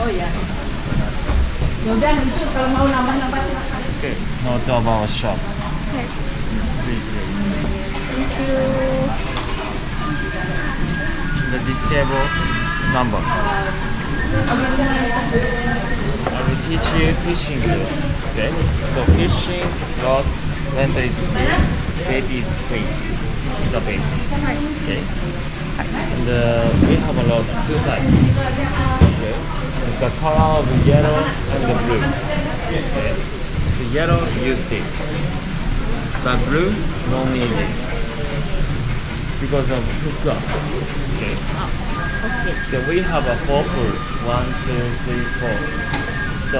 Oh ya. Yaudah itu kalau mau nambah silakan. Okay. Now to our shop. Okay. Please wait. Thank you. This table number. I will teach you fishing here. Okay? So fishing rod rental is free, bait is free. This is the bait. Okay? And we have a lot two types. Okay? It's the color of yellow and the blue. Okay? The yellow use this. But blue don't need this. Because of hook up. Okay? So we have a 4 pools. 1, 2, 3, 4. So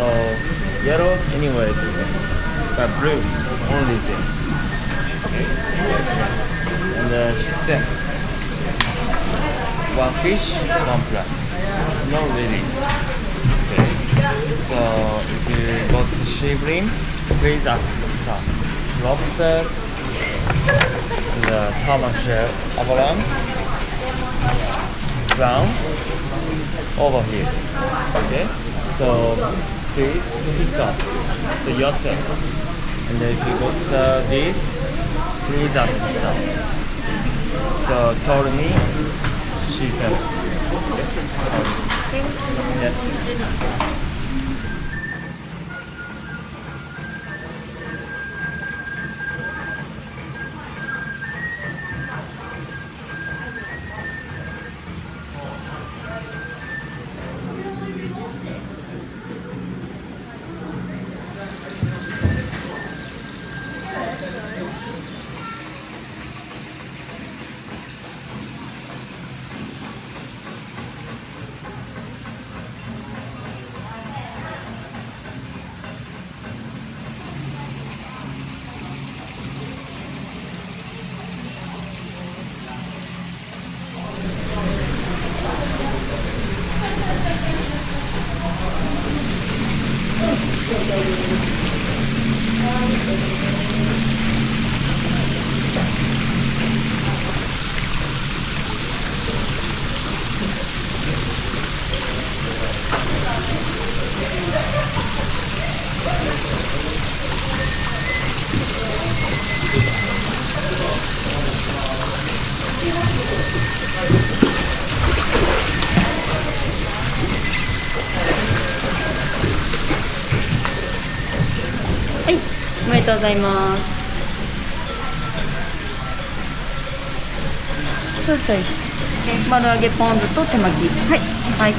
yellow anywhere is there. But blue only there. Okay? And the system. 1 fish, 1 price. No really. Okay. So if you go to the shivering, please ask the staff. Lobster, the turtle shell, abalone, brown, over here. Okay? So please pick up to yourself. And then if you go to this, please ask the staff. So told me, she said. Okay? Yes.はい、おめでとうございます。ツーチョイス。丸揚げポン酢と手巻き。はい。はい。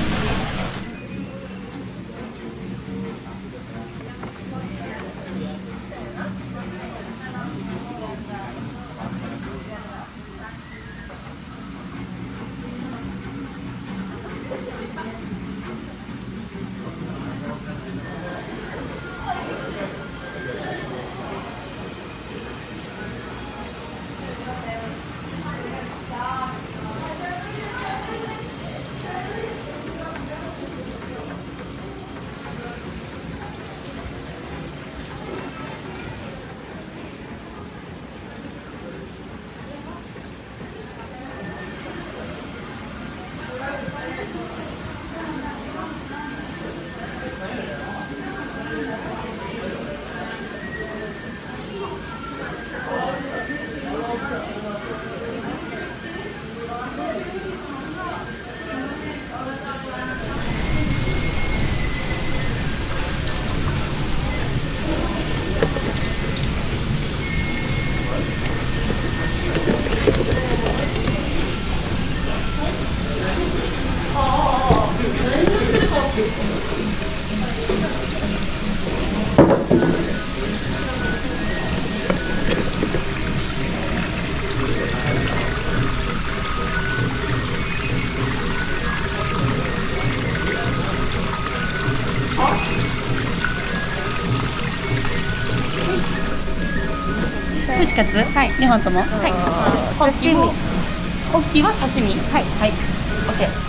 串カツ、はい、2本とも、はい、刺身。ホッキは刺身、はい、はい、オッケー。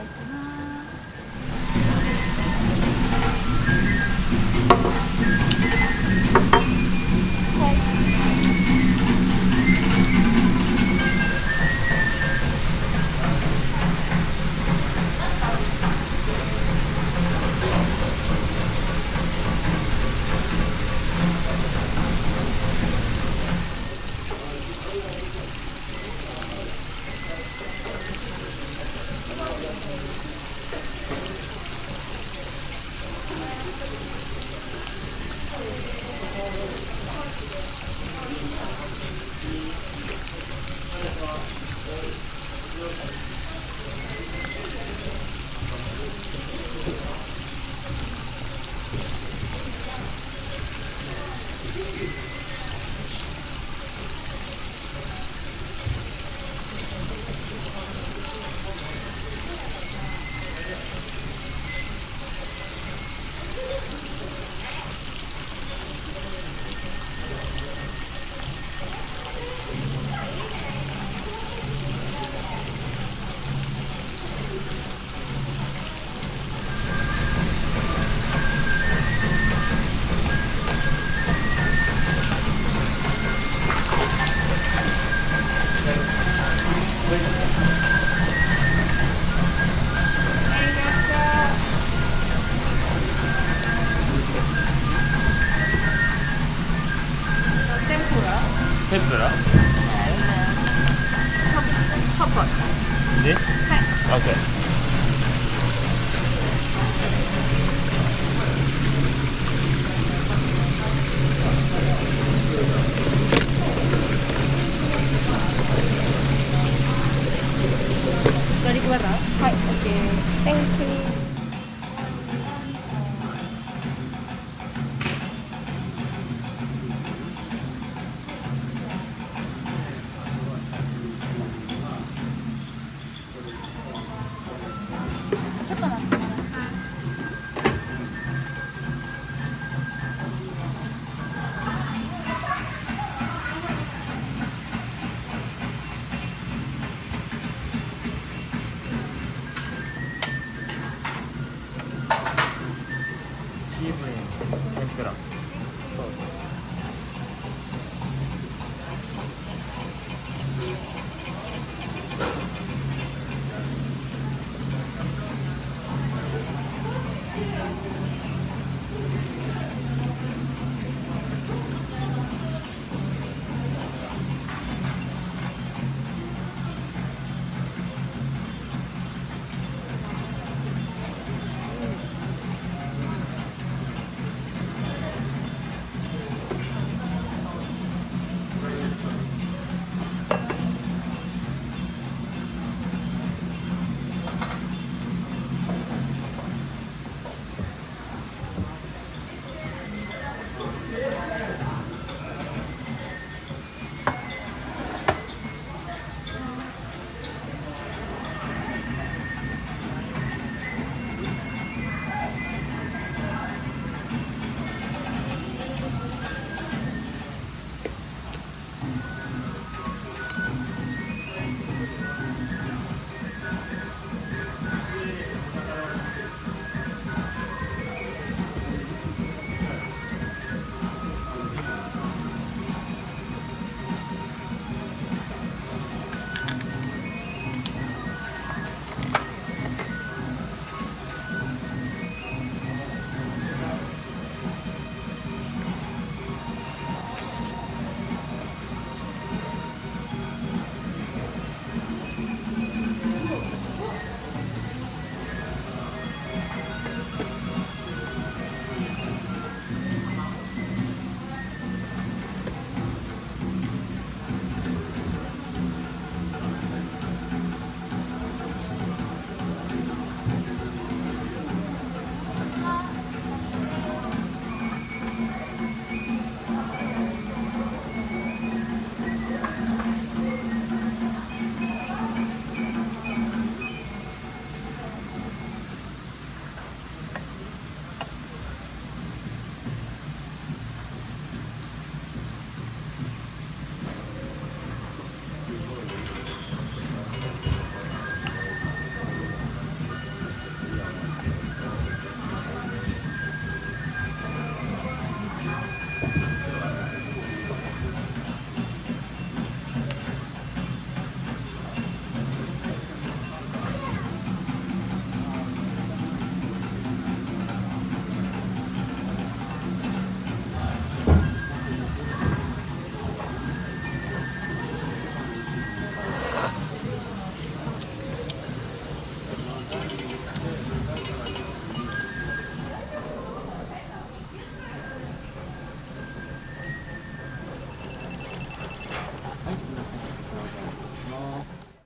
いします。天ぷら This? はい Okay. garlic butter はい OK Thank you ちょっと待って